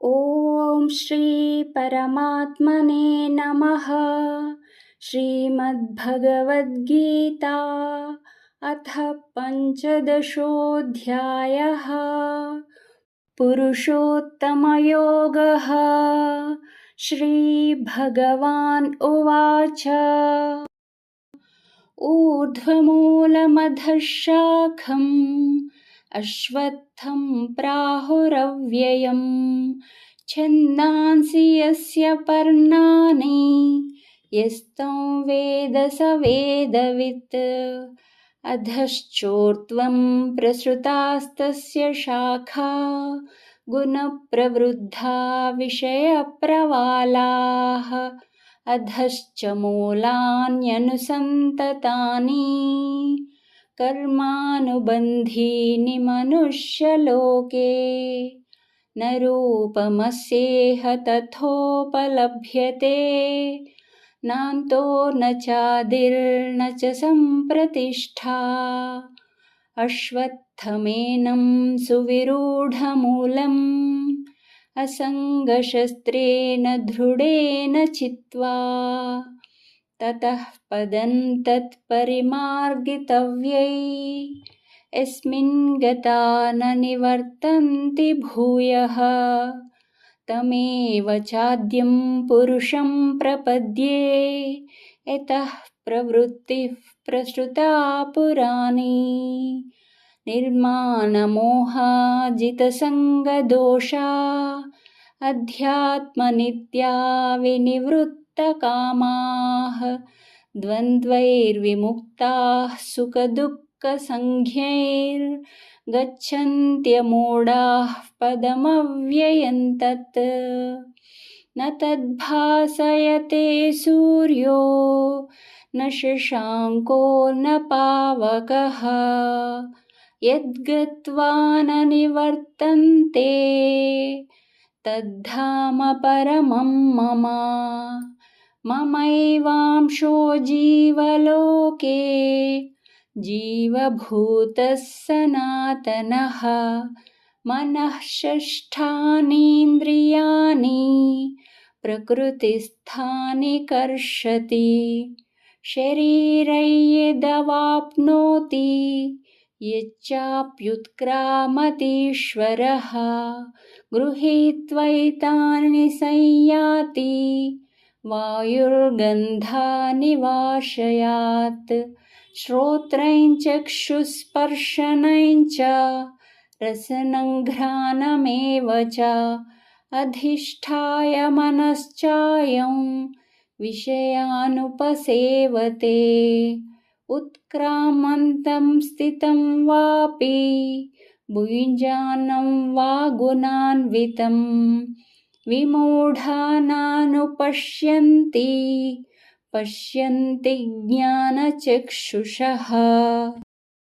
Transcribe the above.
ॐ श्री परमात्मने नमः। श्रीमद्भगवद्गीता अथ पंचदशोऽध्यायः। पुरुषोत्तमयोगः। श्रीभगवान् उवाच ऊर्ध्वमूलमधः शाखम् अश्वत्थं प्राहुरव्ययम् छन्दांसि यस्य पर्णानि यस्तं वेद स वेदवित्। अधश्चोर्ध्वं प्रसृतास्तस्य शाखा गुणप्रवृद्धा विषयप्रवालाः। अधश्च मूलान्यनुसन्ततानि कर्मानुबन्धीनि मनुष्यलोके। न रूपमस्येह तथोपलभ्यते नान्तो न चादिर्न च सम्प्रतिष्ठा। अश्वत्थमेनं सुविरूढमूलम् असङ्गशस्त्रेण दृढेन चित्वा ततः पदं तत्परिमार्गितव्यै यस्मिन् गता न निवर्तन्ति भूयः। तमेव चाद्यं पुरुषं प्रपद्ये यतः प्रवृत्तिः प्रसृता पुराणी। निर्माणमोहाजितसङ्गदोषा अध्यात्मनित्या विनिवृत्तकामाः। द्वन्द्वैर्विमुक्ताः सुखदुःखसंज्ञैर्गच्छन्त्यमूढाः पदमव्ययं तत्। न तद्भासयते सूर्यो न शशाङ्को न पावकः यद्गत्वा न निवर्तन्ते तद्धाम परमं मम। ममैवांशो जीवलोके जीवभूतः सनातनः। मनः षष्ठानीन्द्रियाणि प्रकृतिस्थानि कर्षति। शरीरं यदवाप्नोति यच्चाप्युत्क्रामतीश्वरः गृहीत्वैतानि संयाति वायुर्गन्धानि वाशयात्। श्रोत्रं चक्षुस्पर्शनं च रसनं घ्राणमेव च अधिष्ठाय मनश्चायं विषयानुपसेवते। उत्क्रामन्तं स्थितं वापि भुञ्जानं वा गुणान्वितं विमूढानानुपश्यन्ति पश्यन्ति ज्ञानचक्षुषः।